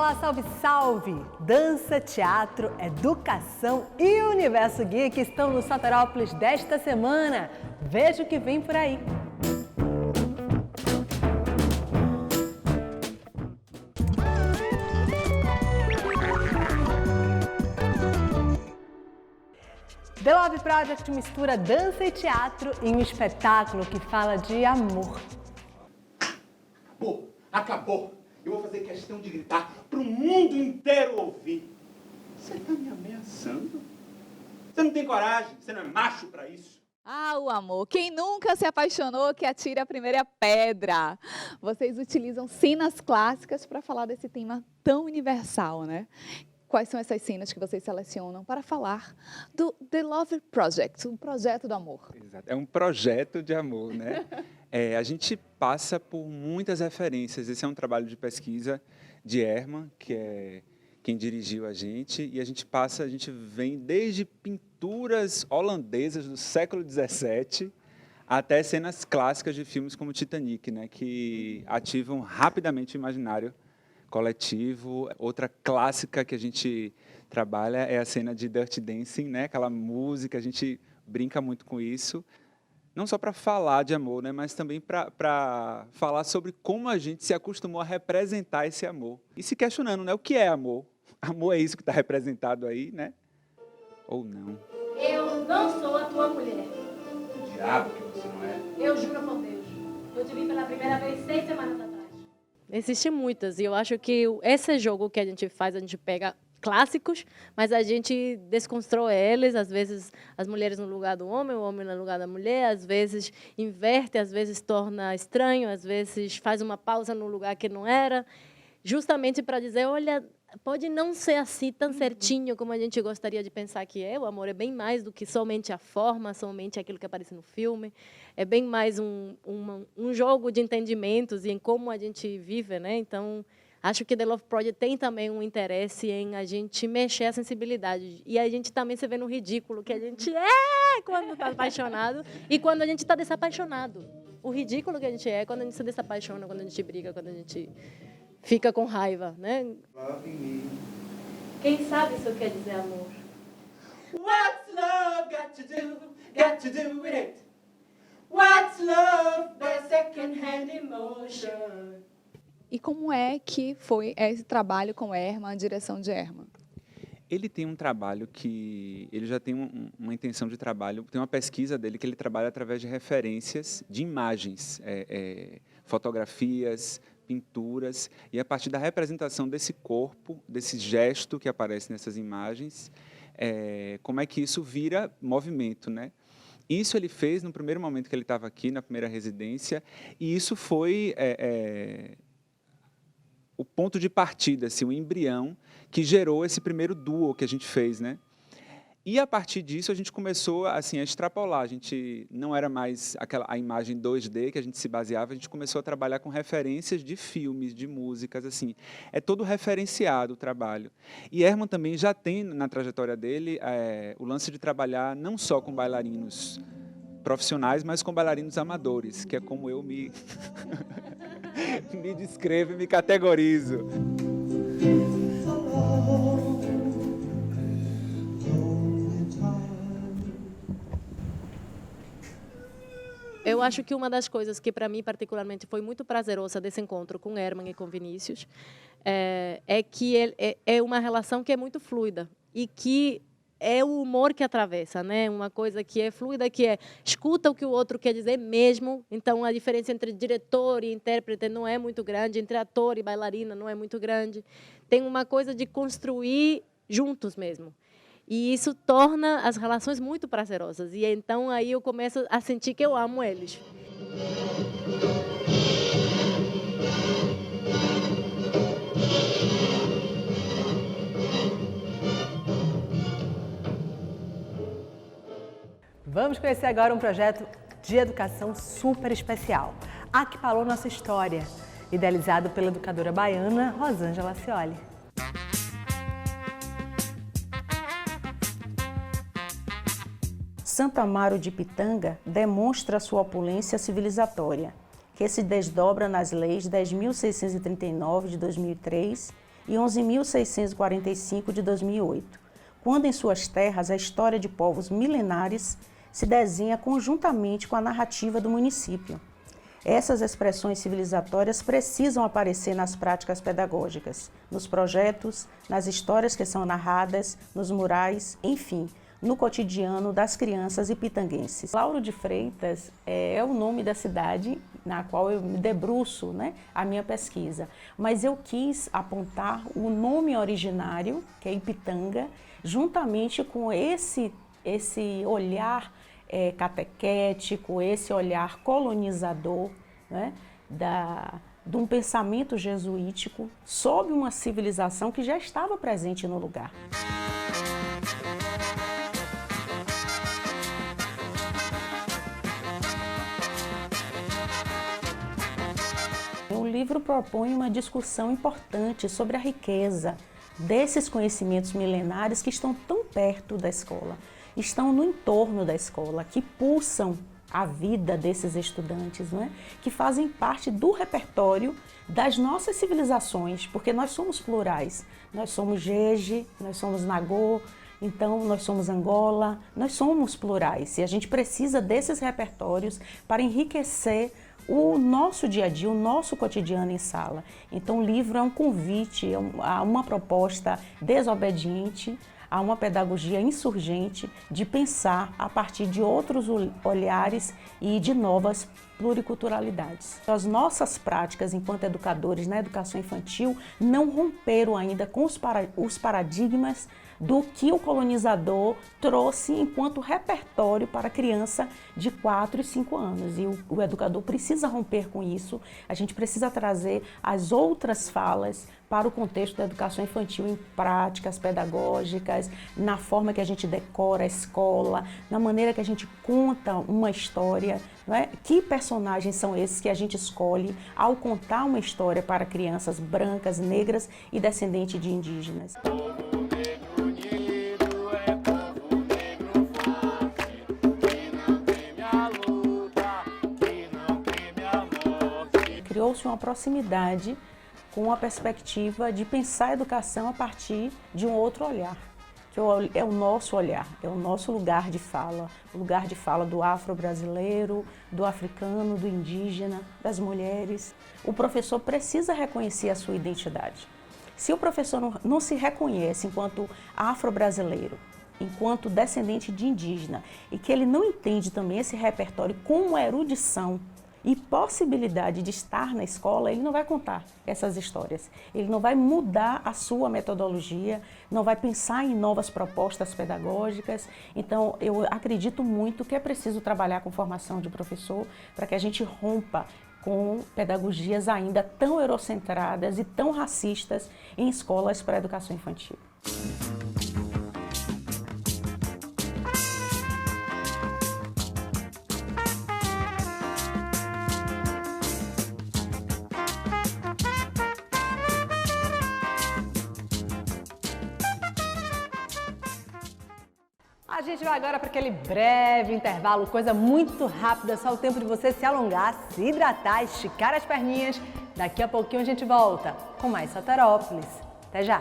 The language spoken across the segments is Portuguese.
Olá, salve, salve! Dança, teatro, educação e Universo Geek estão no Soterópolis desta semana. Veja o que vem por aí. The Love Project mistura dança e teatro em um espetáculo que fala de amor. Acabou! Eu vou fazer questão de gritar para o mundo inteiro ouvir. Você está me ameaçando? Você não tem coragem? Você não é macho para isso? Ah, o amor. Quem nunca se apaixonou que atire a primeira pedra. Vocês utilizam cenas clássicas para falar desse tema tão universal, né? Quais são essas cenas que vocês selecionam para falar do The Love Project, um projeto do amor? Exato. É um projeto de amor, né? A gente passa por muitas referências. Esse é um trabalho de pesquisa de Herman, que é quem dirigiu a gente, e a gente vem desde pinturas holandesas do século XVII até cenas clássicas de filmes como Titanic, né? Que ativam rapidamente o imaginário coletivo. Outra clássica que a gente trabalha é a cena de Dirty Dancing, né? Aquela música, a gente brinca muito com isso. Não só para falar de amor, né? Mas também para falar sobre como a gente se acostumou a representar esse amor. E se questionando, né? O que é amor? Amor é isso que está representado aí, né? Ou não? Eu não sou a tua mulher. O diabo que você não é. Eu juro por Deus. Eu te vi pela primeira vez 6 semanas atrás. Existem muitas, e eu acho que esse jogo que a gente faz, a gente pega clássicos, mas a gente desconstrói eles, às vezes as mulheres no lugar do homem, o homem no lugar da mulher, às vezes inverte, às vezes torna estranho, às vezes faz uma pausa no lugar que não era, justamente para dizer, olha, pode não ser assim tão certinho como a gente gostaria de pensar que é. O amor é bem mais do que somente a forma, somente aquilo que aparece no filme. É bem mais um jogo de entendimentos e em como a gente vive, né? Então, acho que The Love Project tem também um interesse em a gente mexer a sensibilidade. E a gente também se vê no ridículo que a gente é quando está apaixonado e quando a gente está desapaixonado. O ridículo que a gente é quando a gente se desapaixona, quando a gente briga, quando a gente fica com raiva, né? Quem sabe isso quer dizer amor? What's love got to do with it? What's love but second-hand emotion? E como é que foi esse trabalho com Herman, a direção de Herman? Ele tem um trabalho que... Ele já tem uma intenção de trabalho, tem uma pesquisa dele que ele trabalha através de referências de imagens, fotografias, pinturas, e a partir da representação desse corpo, desse gesto que aparece nessas imagens, como é que isso vira movimento, né? Isso ele fez no primeiro momento que ele estava aqui, na primeira residência, e isso foi o ponto de partida, assim, o embrião que gerou esse primeiro duo que a gente fez, né? E a partir disso a gente começou assim, a extrapolar, a gente não era mais a imagem 2D que a gente se baseava, a gente começou a trabalhar com referências de filmes, de músicas, assim. É todo referenciado o trabalho. E Herman também já tem na trajetória dele o lance de trabalhar não só com bailarinos profissionais, mas com bailarinos amadores, que é como eu me descrevo e me categorizo. Eu acho que uma das coisas que, para mim, particularmente, foi muito prazerosa desse encontro com Herman e com Vinícius é que é uma relação que é muito fluida e que é o humor que atravessa, né? Uma coisa que é fluida, que escuta o que o outro quer dizer mesmo. Então, a diferença entre diretor e intérprete não é muito grande, entre ator e bailarina não é muito grande. Tem uma coisa de construir juntos mesmo. E isso torna as relações muito prazerosas. E então aí eu começo a sentir que eu amo eles. Vamos conhecer agora um projeto de educação super especial. Aqui falou nossa história, idealizado pela educadora baiana Rosângela Scioli. Santo Amaro de Pitanga demonstra sua opulência civilizatória, que se desdobra nas leis 10.639 de 2003 e 11.645 de 2008, quando em suas terras a história de povos milenares se desenha conjuntamente com a narrativa do município. Essas expressões civilizatórias precisam aparecer nas práticas pedagógicas, nos projetos, nas histórias que são narradas, nos murais, enfim, no cotidiano das crianças ipitanguenses. Lauro de Freitas é o nome da cidade na qual eu me debruço, né, a minha pesquisa, mas eu quis apontar o nome originário, que é Ipitanga, juntamente com esse olhar catequético, esse olhar colonizador, né, de um pensamento jesuítico sobre uma civilização que já estava presente no lugar. O livro propõe uma discussão importante sobre a riqueza desses conhecimentos milenares que estão tão perto da escola, estão no entorno da escola, que pulsam a vida desses estudantes, não é? Que fazem parte do repertório das nossas civilizações, porque nós somos plurais. Nós somos Jeje, nós somos Nagô, então nós somos Angola, nós somos plurais e a gente precisa desses repertórios para enriquecer o nosso dia a dia, o nosso cotidiano em sala. Então o livro é um convite a uma proposta desobediente, a uma pedagogia insurgente de pensar a partir de outros olhares e de novas pluriculturalidades. As nossas práticas enquanto educadores na educação infantil não romperam ainda com os paradigmas do que o colonizador trouxe enquanto repertório para a criança de 4 e 5 anos. E o educador precisa romper com isso, a gente precisa trazer as outras falas para o contexto da educação infantil em práticas pedagógicas, na forma que a gente decora a escola, na maneira que a gente conta uma história, não é? Que personagens são esses que a gente escolhe ao contar uma história para crianças brancas, negras e descendentes de indígenas? Criou-se uma proximidade com a perspectiva de pensar a educação a partir de um outro olhar, que é o nosso olhar, é o nosso lugar de fala, o lugar de fala do afro-brasileiro, do africano, do indígena, das mulheres. O professor precisa reconhecer a sua identidade. Se o professor não se reconhece enquanto afro-brasileiro, enquanto descendente de indígena, e que ele não entende também esse repertório como erudição e possibilidade de estar na escola, ele não vai contar essas histórias. Ele não vai mudar a sua metodologia, não vai pensar em novas propostas pedagógicas. Então, eu acredito muito que é preciso trabalhar com formação de professor para que a gente rompa com pedagogias ainda tão eurocentradas e tão racistas em escolas para a educação infantil. A gente vai agora para aquele breve intervalo, coisa muito rápida, só o tempo de você se alongar, se hidratar, esticar as perninhas. Daqui a pouquinho a gente volta com mais Soterópolis. Até já!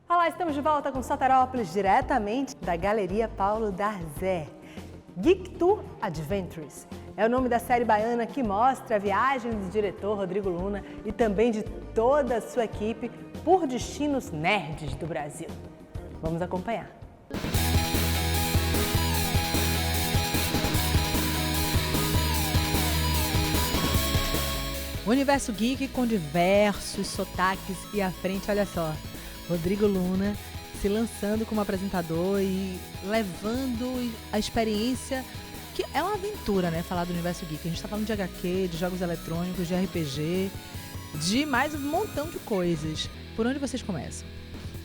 Olá, estamos de volta com Soterópolis, diretamente da Galeria Paulo Darzé. Geek Tour Adventures é o nome da série baiana que mostra a viagem do diretor Rodrigo Luna e também de toda a sua equipe por destinos nerds do Brasil. Vamos acompanhar. Universo Geek com diversos sotaques e à frente, olha só, Rodrigo Luna se lançando como apresentador e levando a experiência, que é uma aventura, né? Falar do Universo Geek. A gente está falando de HQ, de jogos eletrônicos, de RPG, de mais um montão de coisas. Por onde vocês começam?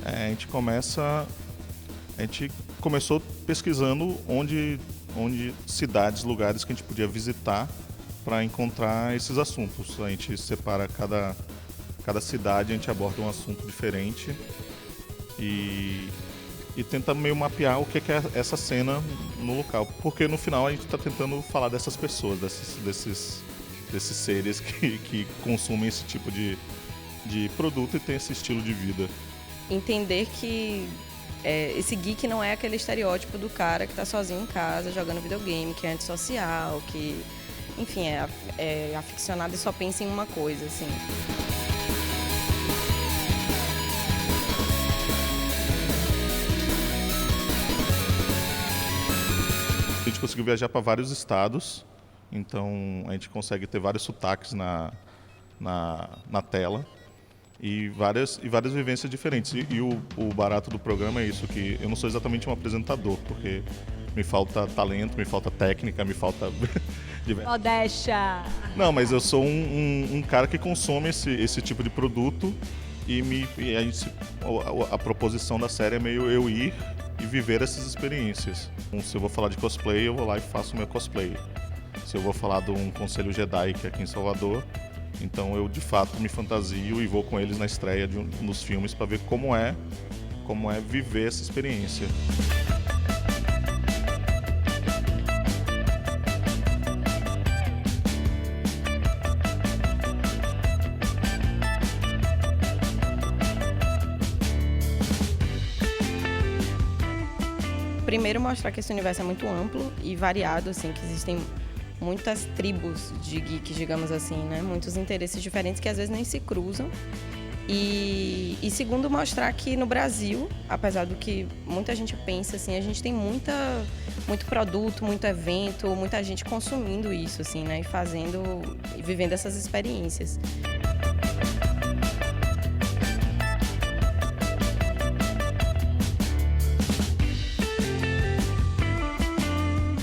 A gente começou pesquisando onde cidades, lugares que a gente podia visitar para encontrar esses assuntos. A gente separa cada cidade, a gente aborda um assunto diferente e tenta meio mapear o que é essa cena no local. Porque no final a gente está tentando falar dessas pessoas, desses seres que consumem esse tipo de produto e têm esse estilo de vida. Entender que esse geek não é aquele estereótipo do cara que está sozinho em casa jogando videogame, que é antissocial, que, enfim, é aficionado e só pensa em uma coisa, assim. A gente conseguiu viajar para vários estados, então a gente consegue ter vários sotaques na tela. E várias vivências diferentes. E o barato do programa é isso, que eu não sou exatamente um apresentador, porque me falta talento, me falta técnica, me falta... Modéstia! Não, mas eu sou um cara que consome esse tipo de produto e a proposição da série é meio eu ir e viver essas experiências. Se eu vou falar de cosplay, eu vou lá e faço o meu cosplay. Se eu vou falar de um Conselho Jedi, que é aqui em Salvador, então eu de fato me fantasio e vou com eles na estreia dos filmes para ver como é viver essa experiência. Primeiro, mostrar que esse universo é muito amplo e variado, assim, que existem muitas tribos de geeks, digamos assim, né? Muitos interesses diferentes que às vezes nem se cruzam. E segundo, mostrar que no Brasil, apesar do que muita gente pensa, assim, a gente tem muito produto, muito evento, muita gente consumindo isso, assim, né? E vivendo essas experiências.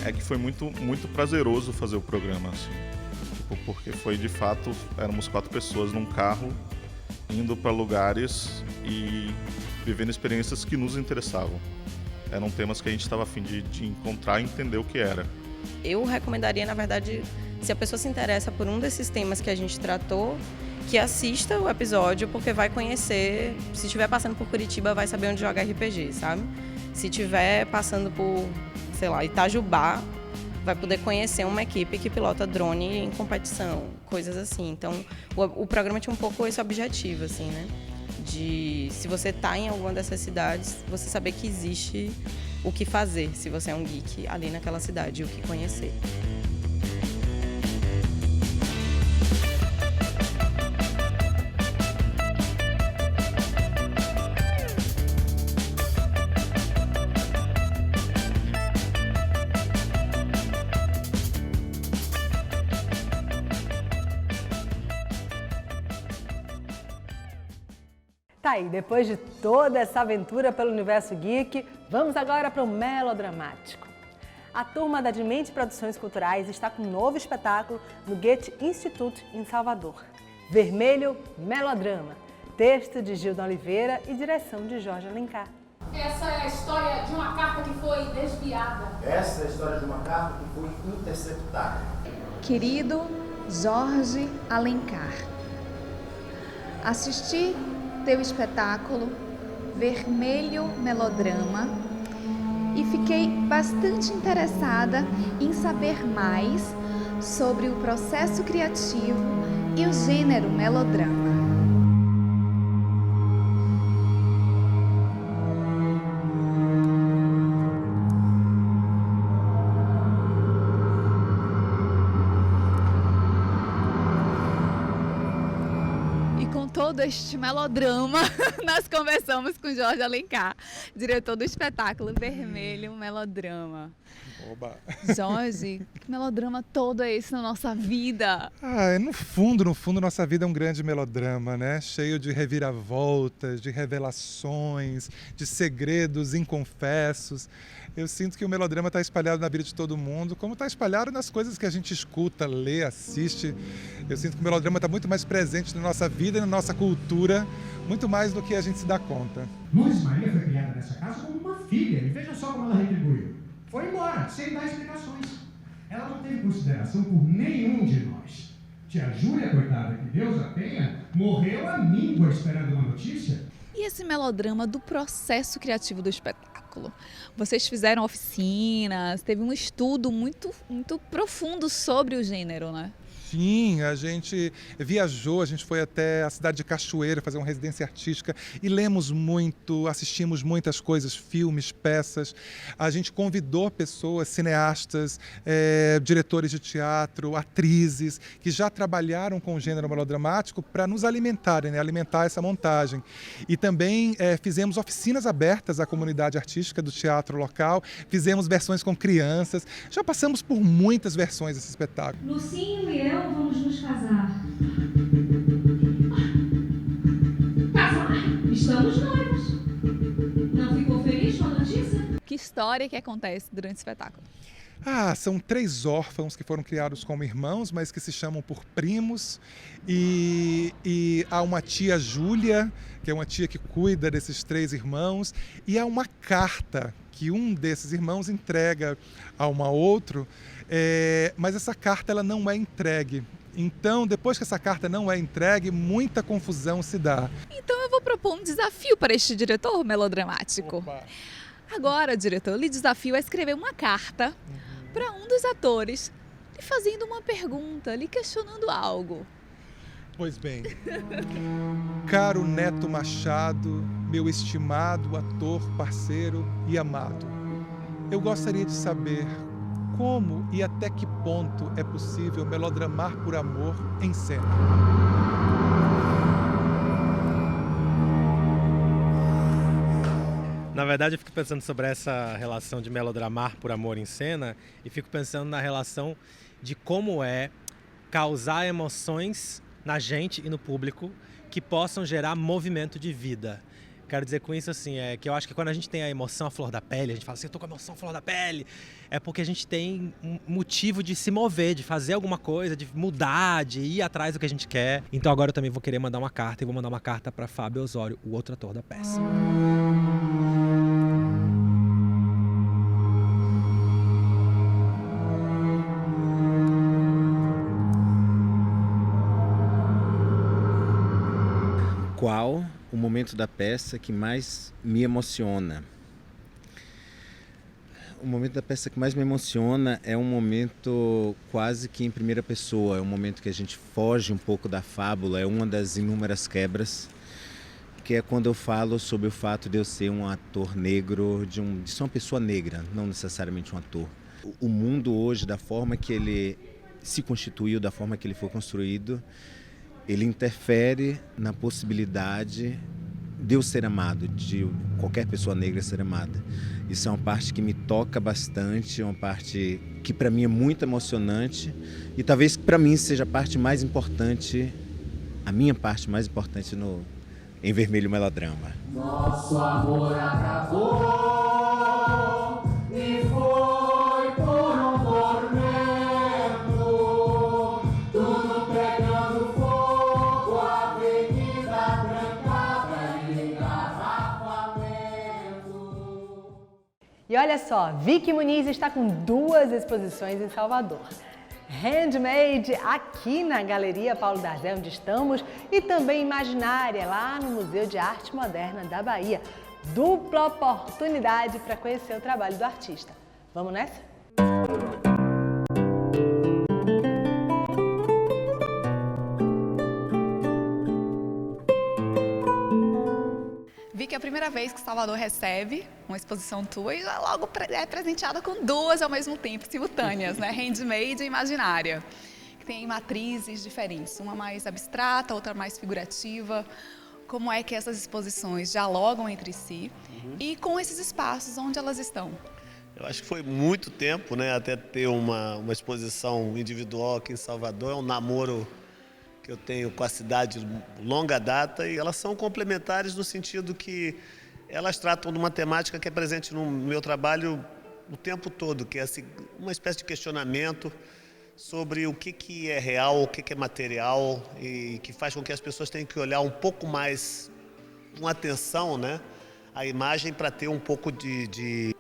É que foi muito prazeroso fazer o programa, assim. Porque foi de fato, éramos 4 pessoas num carro, indo para lugares e vivendo experiências que nos interessavam. Eram temas que a gente estava a fim de encontrar e entender o que era. Eu recomendaria, na verdade, se a pessoa se interessa por um desses temas que a gente tratou, que assista o episódio, porque vai conhecer, se estiver passando por Curitiba, vai saber onde joga RPG, sabe? Se estiver passando por, sei lá, Itajubá, vai poder conhecer uma equipe que pilota drone em competição, coisas assim. Então, o programa tinha um pouco esse objetivo, assim, né? De, se você está em alguma dessas cidades, você saber que existe o que fazer, se você é um geek ali naquela cidade, e o que conhecer. Tá aí, depois de toda essa aventura pelo universo geek, vamos agora para o melodramático. A turma da Dimente Produções Culturais está com um novo espetáculo no Goethe Institute em Salvador. Vermelho Melodrama, texto de Gilda Oliveira e direção de Jorge Alencar. Essa é a história de uma carta que foi desviada. Essa é a história de uma carta que foi interceptada. Querido Jorge Alencar, assisti teu espetáculo Vermelho Melodrama e fiquei bastante interessada em saber mais sobre o processo criativo e o gênero melodrama. Todo este melodrama, nós conversamos com Jorge Alencar, diretor do espetáculo Vermelho Melodrama. Oba. Jorge, que melodrama todo é esse na nossa vida? No fundo, nossa vida é um grande melodrama, né? Cheio de reviravoltas, de revelações, de segredos inconfessos. Eu sinto que o melodrama está espalhado na vida de todo mundo, como está espalhado nas coisas que a gente escuta, lê, assiste. Eu sinto que o melodrama está muito mais presente na nossa vida e na nossa cultura, muito mais do que a gente se dá conta. Lourdes Maria foi criada nessa casa como uma filha, e veja só como ela retribuiu. Foi embora, sem dar explicações. Ela não teve consideração por nenhum de nós. Tia Júlia, coitada, que Deus a tenha, morreu à míngua esperando uma notícia. E esse melodrama do processo criativo do espetáculo? Vocês fizeram oficinas, teve um estudo muito profundo sobre o gênero, né? Sim, a gente viajou, a gente foi até a cidade de Cachoeira fazer uma residência artística e lemos muito, assistimos muitas coisas, filmes, peças. A gente convidou pessoas, cineastas, diretores de teatro, atrizes, que já trabalharam com o gênero melodramático para nos alimentarem, né? Alimentar essa montagem. E também fizemos oficinas abertas à comunidade artística do teatro local, fizemos versões com crianças, já passamos por muitas versões desse espetáculo. Lucinho e eu vamos nos casar. Casar? Estamos noivos. Não ficou feliz com a notícia? Que história que acontece durante o espetáculo? São 3 órfãos que foram criados como irmãos, mas que se chamam por primos. E há uma tia Júlia, que é uma tia que cuida desses 3 irmãos. E há uma carta que um desses irmãos entrega a um outro, mas essa carta ela não é entregue. Então, depois que essa carta não é entregue, muita confusão se dá. Então eu vou propor um desafio para este diretor melodramático. Opa. Agora, diretor, eu lhe desafio a escrever uma carta para um dos atores, lhe fazendo uma pergunta, lhe questionando algo. Pois bem, caro Neto Machado, meu estimado ator, parceiro e amado, eu gostaria de saber como e até que ponto é possível melodramar por amor em cena. Na verdade, eu fico pensando sobre essa relação de melodramar por amor em cena e fico pensando na relação de como é causar emoções na gente e no público que possam gerar movimento de vida. Quero dizer com isso assim, que eu acho que quando a gente tem a emoção à flor da pele, a gente fala assim, eu tô com a emoção à flor da pele, é porque a gente tem um motivo de se mover, de fazer alguma coisa, de mudar, de ir atrás do que a gente quer. Então agora eu também vou querer mandar uma carta e vou mandar uma carta para Fábio Osório, o outro ator da peça. Qual o momento da peça que mais me emociona? O momento da peça que mais me emociona é um momento quase que em primeira pessoa, é um momento que a gente foge um pouco da fábula, é uma das inúmeras quebras, que é quando eu falo sobre o fato de eu ser um ator negro, de ser uma pessoa negra, não necessariamente um ator. O mundo hoje, da forma que ele se constituiu, da forma que ele foi construído, ele interfere na possibilidade de eu ser amado, de qualquer pessoa negra ser amada. Isso é uma parte que me toca bastante, é uma parte que para mim é muito emocionante e talvez para mim seja a parte mais importante, a minha parte mais importante em Vermelho Melodrama. Nosso amor acabou e foi por um tormento, tudo pegando fogo, a avenida trancada em engarrafamento. E olha só, Vicky Muniz está com 2 exposições em Salvador. Handmade aqui na Galeria Paulo D'Arzé, onde estamos, e também Imaginária, lá no Museu de Arte Moderna da Bahia. Dupla oportunidade para conhecer o trabalho do artista. Vamos nessa? Vi que é a primeira vez que Salvador recebe uma exposição tua e já logo é presenteada com 2 ao mesmo tempo, simultâneas, né? Handmade e Imaginária, que tem matrizes diferentes, uma mais abstrata, outra mais figurativa. Como é que essas exposições dialogam entre si e com esses espaços onde elas estão? Eu acho que foi muito tempo, né, até ter uma exposição individual aqui em Salvador, é um namoro que eu tenho com a cidade longa data e elas são complementares no sentido que elas tratam de uma temática que é presente no meu trabalho o tempo todo, que é assim, uma espécie de questionamento sobre o que é real, o que é material e que faz com que as pessoas tenham que olhar um pouco mais com atenção, né, a imagem para ter um pouco de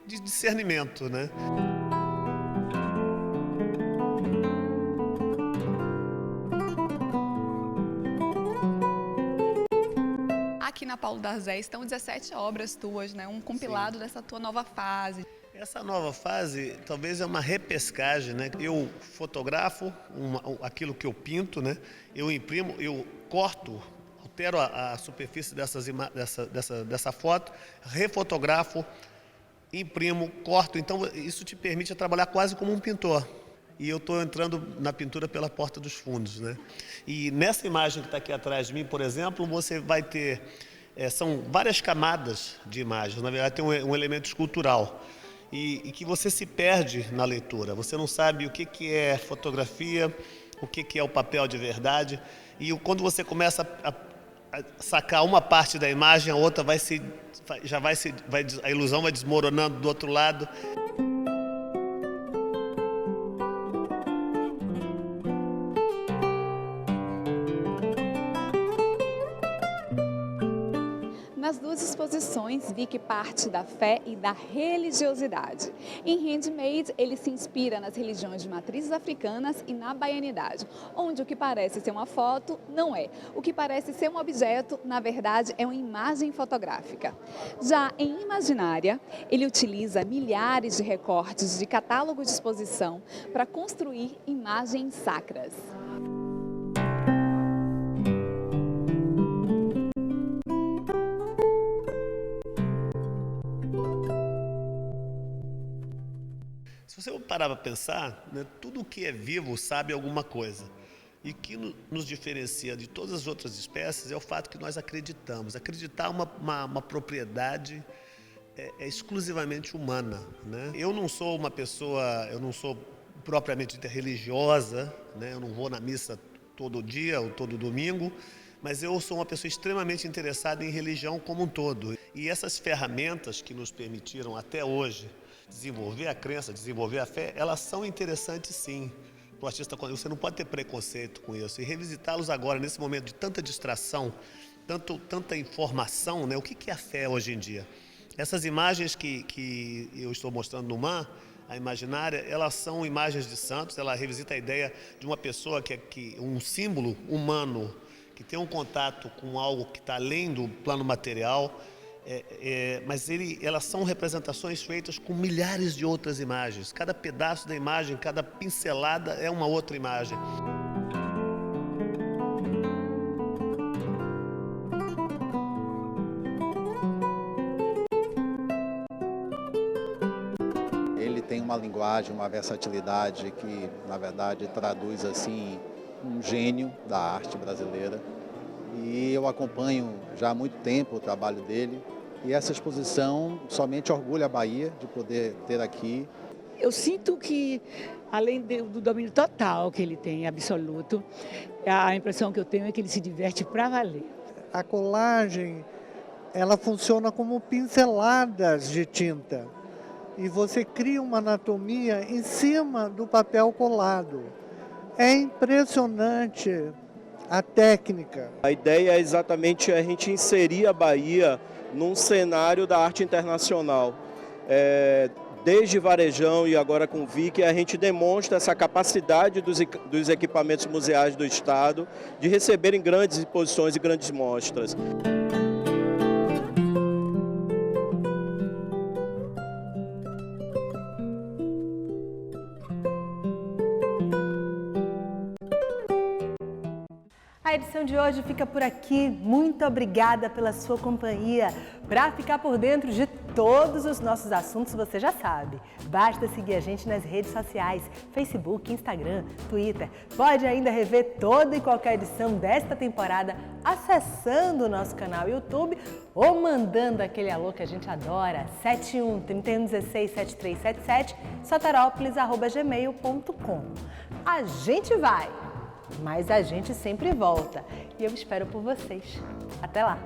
discernimento, né? aqui na Paulo d'Arzé estão 17 obras tuas, né? Um compilado dessa tua nova fase. Essa nova fase talvez é uma repescagem, né? Eu fotografo aquilo que eu pinto, né? Eu imprimo, eu corto, altero a superfície dessa foto, refotografo, imprimo, corto. Então isso te permite trabalhar quase como um pintor. E eu estou entrando na pintura pela porta dos fundos, né? E nessa imagem que está aqui atrás de mim, por exemplo, você vai ter... são várias camadas de imagens. Na verdade, tem um elemento escultural. E que você se perde na leitura. Você não sabe o que é fotografia, o que é o papel de verdade. E quando você começa a sacar uma parte da imagem, a outra a ilusão vai desmoronando do outro lado. Nas duas exposições, vi que parte da fé e da religiosidade. Em Handmade, ele se inspira nas religiões de matrizes africanas e na baianidade, onde o que parece ser uma foto não é. O que parece ser um objeto, na verdade, é uma imagem fotográfica. Já em Imaginária, ele utiliza milhares de recortes de catálogo de exposição para construir imagens sacras. Se você parar para pensar, né, tudo que é vivo sabe alguma coisa. E o que nos diferencia de todas as outras espécies é o fato que nós acreditamos. Acreditar uma propriedade é exclusivamente humana, né? Eu não sou uma pessoa, eu não sou propriamente religiosa, né? Eu não vou na missa todo dia ou todo domingo, mas eu sou uma pessoa extremamente interessada em religião como um todo. E essas ferramentas que nos permitiram até hoje desenvolver a crença, desenvolver a fé, elas são interessantes sim. O artista, você não pode ter preconceito com isso. E revisitá-los agora, nesse momento de tanta distração, tanta informação, né? O que é a fé hoje em dia? Essas imagens que eu estou mostrando no MAN, a Imaginária, elas são imagens de santos, ela revisita a ideia de uma pessoa um símbolo humano, que tem um contato com algo que está além do plano material, mas elas são representações feitas com milhares de outras imagens. Cada pedaço da imagem, cada pincelada é uma outra imagem. Ele tem uma linguagem, uma versatilidade que, na verdade, traduz assim um gênio da arte brasileira. E eu acompanho já há muito tempo o trabalho dele. E essa exposição somente orgulha a Bahia de poder ter aqui. Eu sinto que, além do domínio total que ele tem, absoluto, a impressão que eu tenho é que ele se diverte para valer. A colagem, ela funciona como pinceladas de tinta. E você cria uma anatomia em cima do papel colado. É impressionante a técnica. A ideia é exatamente a gente inserir a Bahia num cenário da arte internacional. Desde Varejão e agora com o VIC, a gente demonstra essa capacidade dos equipamentos museais do Estado de receberem grandes exposições e grandes mostras. A edição de hoje fica por aqui. Muito obrigada pela sua companhia. Para ficar por dentro de todos os nossos assuntos, você já sabe. Basta seguir a gente nas redes sociais, Facebook, Instagram, Twitter. Pode ainda rever toda e qualquer edição desta temporada acessando o nosso canal YouTube ou mandando aquele alô que a gente adora, 71-3116-7377, soterópolis@gmail.com. A gente vai! Mas a gente sempre volta e eu espero por vocês. Até lá!